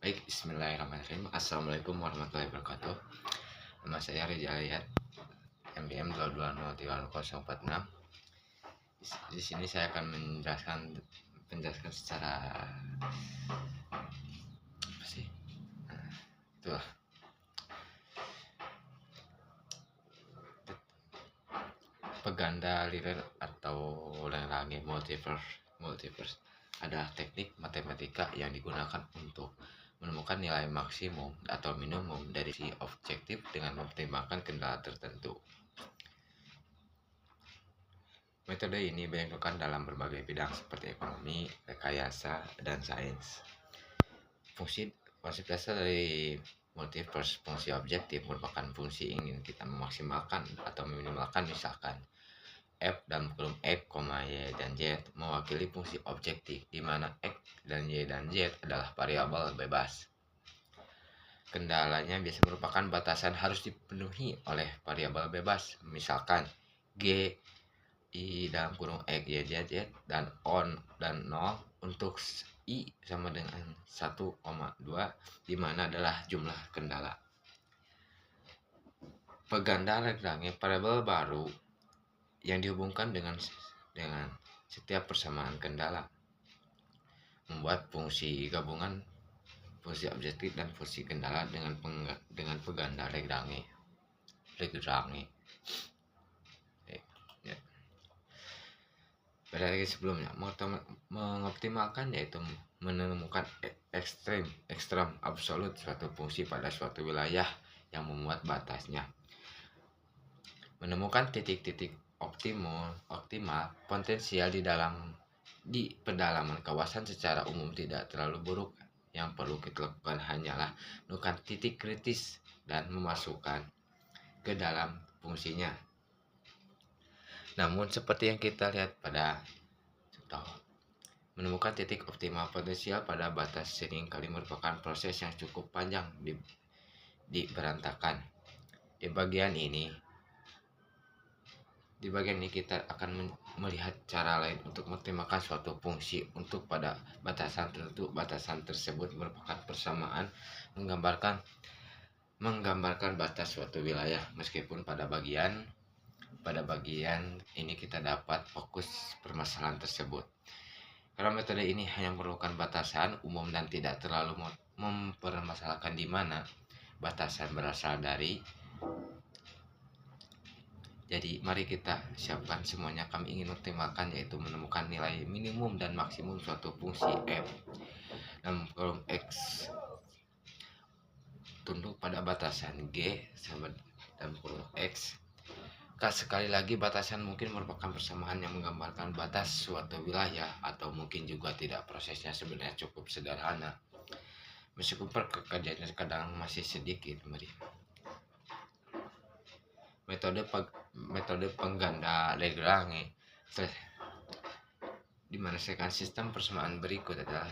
Baik, bismillahirrahmanirrahim. Assalamualaikum warahmatullahi wabarakatuh. Nama saya Reza Ayat, MBM 2203046. Di sini saya akan menjelaskan secara apa sih? Itu peganda linear atau Lagrange multiverse adalah teknik matematika yang digunakan untuk menemukan nilai maksimum atau minimum dari si objektif dengan mempertimbangkan kendala tertentu. Metode ini banyak digunakan dalam berbagai bidang seperti ekonomi, rekayasa, dan sains. Konsep dasar dari multiverse fungsi objektif merupakan fungsi ingin kita memaksimalkan atau meminimalkan, misalkan F dalam kolom X, Y, dan Z mewakili fungsi objektif, di mana X dan Y dan Z adalah variabel bebas. Kendalanya biasa merupakan batasan harus dipenuhi oleh variabel bebas, misalkan G, I dalam kurung X, Y, Z, dan on dan 0 untuk I sama dengan 1,2, di mana adalah jumlah kendala. Peganda Lagrange variabel baru yang dihubungkan dengan setiap persamaan kendala, membuat fungsi gabungan fungsi objektif dan fungsi kendala dengan peganda Lagrange. Ya. Pada lagi sebelumnya, mengoptimalkan yaitu menemukan ekstrem absolut suatu fungsi pada suatu wilayah yang memuat batasnya. Menemukan titik-titik optimal potensial di pedalaman kawasan secara umum tidak terlalu buruk. Yang perlu kita lakukan hanyalah menemukan titik kritis dan memasukkan ke dalam fungsinya. Namun seperti yang kita lihat pada contoh, menemukan titik optimal potensial pada batas seringkali merupakan proses yang cukup panjang di berantakan. Di bagian ini kita akan melihat cara lain untuk mengoptimalkan suatu fungsi untuk pada batasan tertentu. Batasan tersebut merupakan persamaan menggambarkan batas suatu wilayah, meskipun pada bagian ini kita dapat fokus permasalahan tersebut. Karena metode ini hanya memerlukan batasan umum dan tidak terlalu mempermasalahkan di mana batasan berasal dari. Jadi mari kita siapkan semuanya. Kami ingin mengoptimalkan yaitu menemukan nilai minimum dan maksimum suatu fungsi f dalam kolom X tunduk pada batasan G sama dalam kolom X. Sekali lagi, batasan mungkin merupakan persamaan yang menggambarkan batas suatu wilayah, atau mungkin juga tidak. Prosesnya sebenarnya cukup sederhana, meskipun pekerjaannya kadang masih sedikit. Metode pengganda Lagrange dimanfaatkan sistem persamaan berikut adalah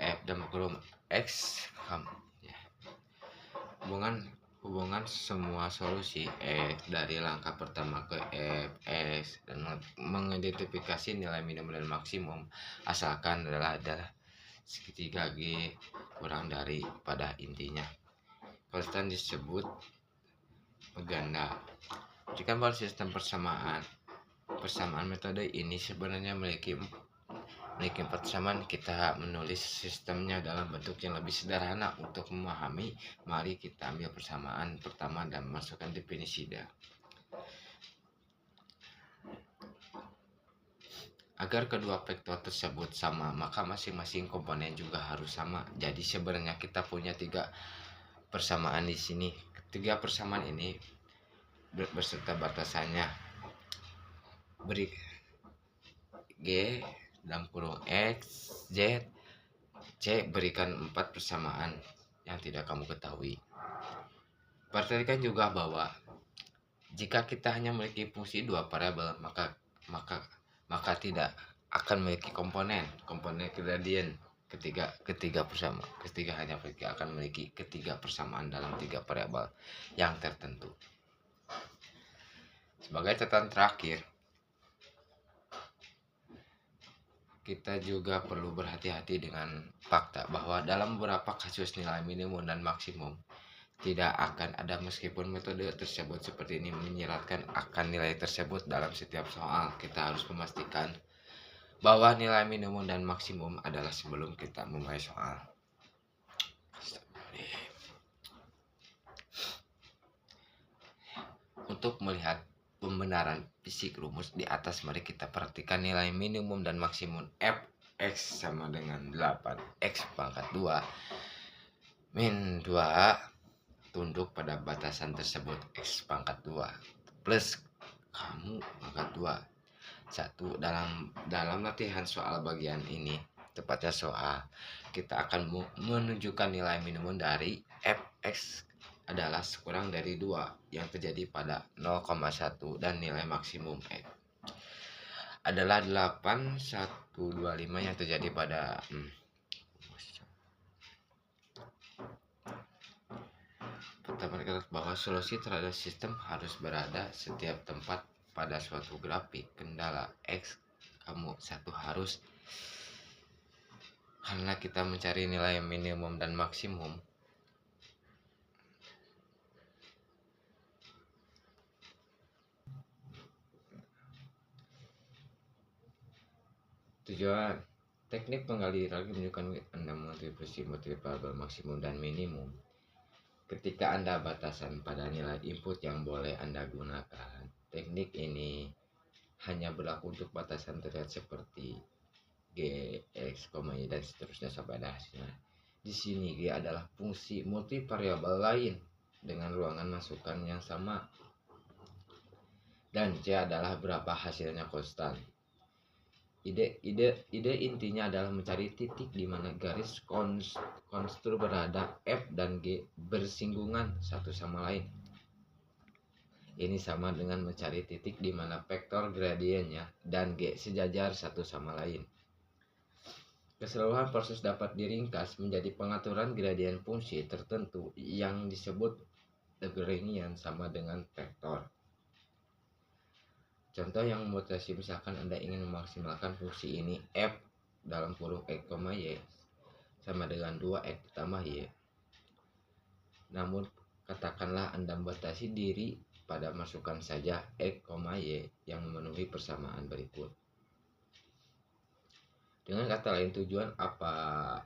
F dalam kolom X, hubungan semua solusi X dari langkah pertama ke F, dan mengidentifikasi nilai minimum dan maksimum asalkan adalah segitiga G kurang dari pada intinya. Konstan disebut peganda. Jika pada sistem persamaan metode ini sebenarnya memiliki persamaan, kita menulis sistemnya dalam bentuk yang lebih sederhana untuk memahami. Mari kita ambil persamaan pertama dan masukkan definisi dia. Agar kedua vektor tersebut sama, maka masing-masing komponen juga harus sama. Jadi sebenarnya kita punya 3 persamaan di sini. 3 persamaan ini beserta batasannya. Beri G dalam kurung X, Z, C, berikan 4 persamaan yang tidak kamu ketahui. Perhatikan juga bahwa jika kita hanya memiliki fungsi 2 variabel, maka tidak akan memiliki komponen gradien ketiga akan memiliki ketiga persamaan dalam 3 variabel yang tertentu. Sebagai catatan terakhir, kita juga perlu berhati-hati dengan fakta bahwa dalam beberapa kasus nilai minimum dan maksimum tidak akan ada meskipun metode tersebut seperti ini menyiratkan akan nilai tersebut dalam setiap soal. Kita harus memastikan bahwa nilai minimum dan maksimum adalah sebelum kita memulai soal. Untuk melihat pembenaran fisik rumus di atas, mari kita perhatikan nilai minimum dan maksimum fx sama dengan 8x pangkat 2 min 2 tunduk pada batasan tersebut x pangkat 2 plus kamu pangkat 2. Satu, dalam latihan soal bagian ini, tepatnya soal, kita akan menunjukkan nilai minimum dari fx adalah sekurang dari 2 yang terjadi pada 0,1 dan nilai maksimum x adalah 8125 yang terjadi pada pertama kita bahwa solusi terhadap sistem harus berada setiap tempat pada suatu grafik. Kendala x kamu satu harus, karena kita mencari nilai minimum dan maksimum, tujuan teknik penggali lagi menunjukkan Anda multiplikasi multiple maksimum dan minimum. Ketika Anda batasan pada nilai input yang boleh Anda gunakan, teknik ini hanya berlaku untuk batasan terlihat seperti G, X, Y, dan seterusnya sampai ada hasilnya. Di sini G adalah fungsi multivariabel lain dengan ruangan masukan yang sama, dan C adalah berapa hasilnya konstan. Ide intinya adalah mencari titik di mana garis kontur berada F dan G bersinggungan satu sama lain. Ini sama dengan mencari titik di mana vektor gradiennya dan G sejajar satu sama lain. Keseluruhan proses dapat diringkas menjadi pengaturan gradien fungsi tertentu yang disebut Lagrangian sama dengan vektor. Contoh yang memutasi, misalkan Anda ingin memaksimalkan fungsi ini f dalam kurung x, y sama dengan 2x ditambah y. Namun katakanlah Anda membatasi diri pada masukan saja x, y yang memenuhi persamaan berikut. Dengan kata lain, tujuan apa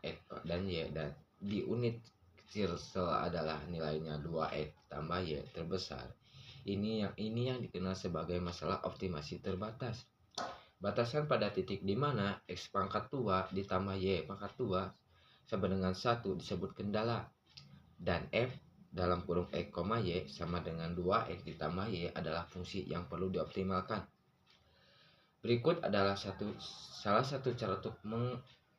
x dan y dan di unit kecil adalah nilainya 2x tambah y terbesar. Ini yang dikenal sebagai masalah optimasi terbatas. Batasan pada titik di mana x pangkat 2 ditambah y pangkat 2 sama dengan 1 disebut kendala, dan f dalam kurung x, y sama dengan 2x ditambah y adalah fungsi yang perlu dioptimalkan. Berikut adalah salah satu cara untuk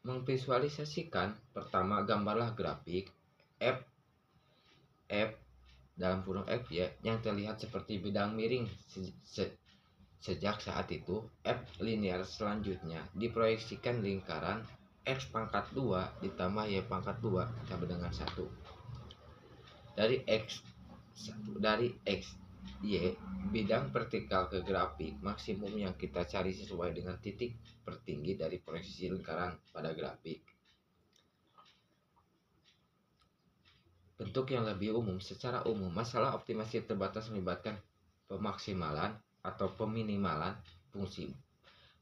memvisualisasikan. Pertama, gambarlah grafik f dalam kurung f, y yang terlihat seperti bidang miring. Sejak saat itu, f linear selanjutnya diproyeksikan lingkaran x pangkat 2 ditambah y pangkat 2 sama dengan 1. Dari x, y, bidang vertikal ke grafik maksimum yang kita cari sesuai dengan titik tertinggi dari proyeksi lingkaran pada grafik. Bentuk yang lebih umum, secara umum, masalah optimasi terbatas melibatkan pemaksimalan atau peminimalan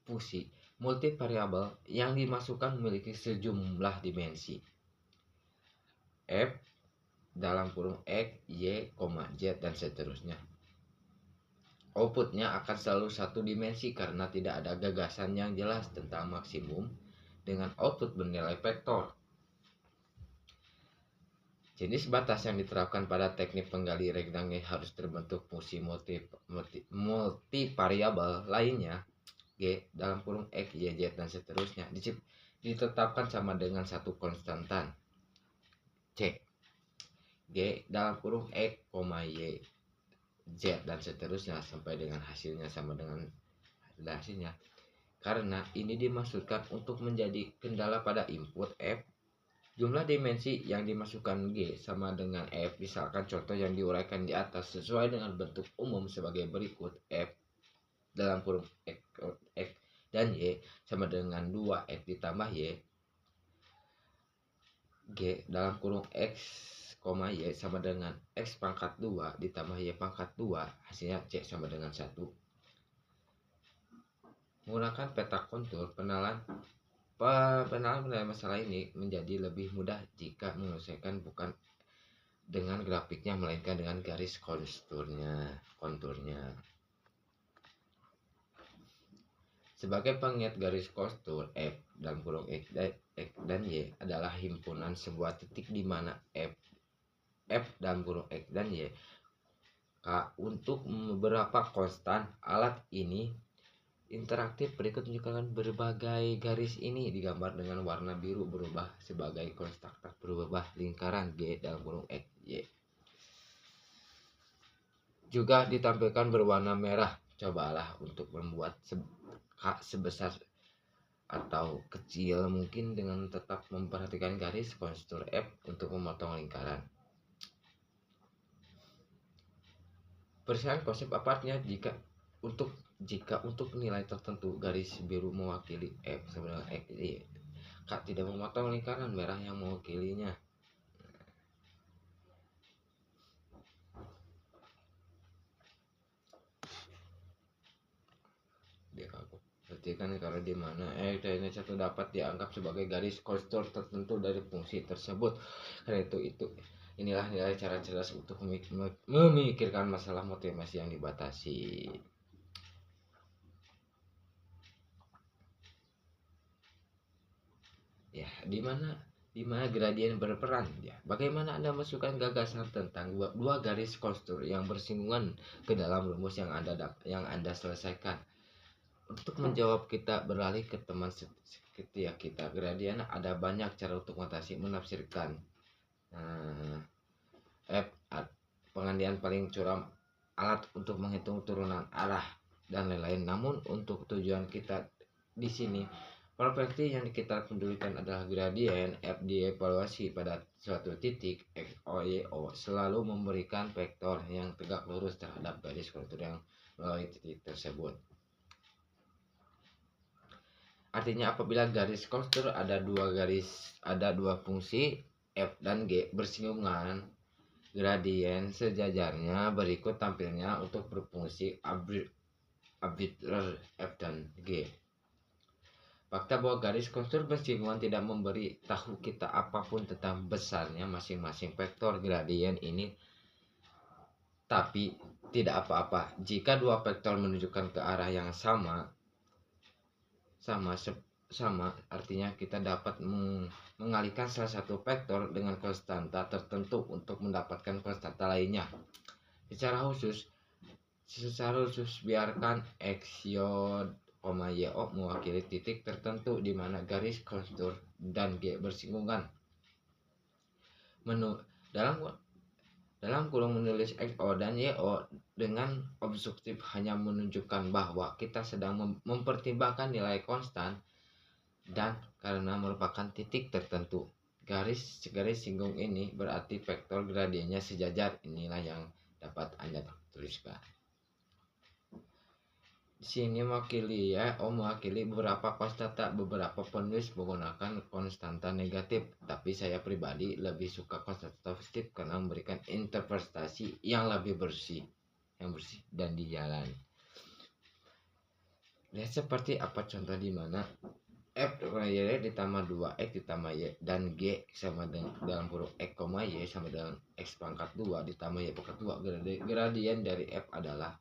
fungsi multivariabel yang dimasukkan memiliki sejumlah dimensi f dalam kurung x, y, z dan seterusnya. Outputnya akan selalu satu dimensi karena tidak ada gagasan yang jelas tentang maksimum dengan output bernilai vektor. Jenis batas yang diterapkan pada teknik penggali Lagrange harus terbentuk fungsi multivariabel lainnya G dalam kurung X, Y, Z dan seterusnya ditetapkan sama dengan satu konstantan C. G dalam kurung X, Y, Z dan seterusnya sampai dengan hasilnya sama dengan hasilnya. Karena ini dimaksudkan untuk menjadi kendala pada input F. Jumlah dimensi yang dimasukkan G sama dengan F. Misalkan contoh yang diuraikan di atas sesuai dengan bentuk umum sebagai berikut. F dalam kurung X dan Y sama dengan 2X ditambah Y, G dalam kurung X, Y sama dengan X pangkat 2 ditambah Y pangkat 2, hasilnya C sama dengan 1. Menggunakan peta kontur, penalan masalah ini menjadi lebih mudah jika menyelesaikan bukan dengan grafiknya melainkan dengan garis konturnya. Sebagai pengingat, garis kontur F dalam kurung X dan Y adalah himpunan sebuah titik di mana F dalam kurung X dan Y K untuk beberapa konstan. Alat ini interaktif. Berikut menunjukkan berbagai garis ini digambar dengan warna biru berubah sebagai konstan berubah lingkaran G dalam kurung X, Y. Juga ditampilkan berwarna merah. Cobalah untuk membuat K sebesar atau kecil mungkin dengan tetap memperhatikan garis kontur F untuk memotong lingkaran. Persiapan konsep apartnya jika untuk nilai tertentu garis biru mewakili F sama dengan X, Y. K tidak memotong lingkaran merah yang mewakilinya. Perhatikan kalau di mana ini satu dapat dianggap sebagai garis kontur tertentu dari fungsi tersebut. Karena itu inilah nilai cara cerdas untuk memikirkan masalah motivasi yang dibatasi. Ya, di mana gradien berperan ya. Bagaimana Anda masukkan gagasan tentang dua garis kontur yang bersinggungan ke dalam rumus yang Anda selesaikan? Untuk menjawab, kita beralih ke teman setia kita. Gradien ada banyak cara untuk menafsirkan. F pengandian paling curam, alat untuk menghitung turunan arah dan lain-lain. Namun untuk tujuan kita di sini, properti yang kita pedulikan adalah gradien F dievaluasi pada suatu titik X, Y, O selalu memberikan vektor yang tegak lurus terhadap garis kontur yang melalui titik tersebut. Artinya apabila garis kontur ada dua fungsi F dan G bersinggungan, gradien sejajarnya berikut tampilnya untuk berfungsi arbitrer F dan G. Fakta bahwa garis kontur bersinggungan tidak memberi tahu kita apapun tentang besarnya masing-masing vektor gradien ini, tapi tidak apa-apa jika dua vektor menunjukkan ke arah yang sama, artinya kita dapat mengalihkan salah satu vektor dengan konstanta tertentu untuk mendapatkan konstanta lainnya. Secara khusus biarkan X, Y, O mewakili titik tertentu di mana garis kontur dan G bersinggungan. Dalam kurung menulis X, O, dan Y, O dengan objektif hanya menunjukkan bahwa kita sedang mempertimbangkan nilai konstan dan karena merupakan titik tertentu. Garis singgung ini berarti vektor gradiennya sejajar. Inilah yang dapat Anda tuliskan. Di sini mewakili beberapa konstanta. Beberapa penulis menggunakan konstanta negatif, tapi saya pribadi lebih suka konstanta positif karena memberikan interpretasi yang lebih bersih dan dijalani. Lihat seperti apa contoh di mana F ditambah 2X ditambah Y dan G sama dengan dalam kurung X, Y sama dengan X pangkat 2 ditambah Y pangkat 2. Gradien dari F adalah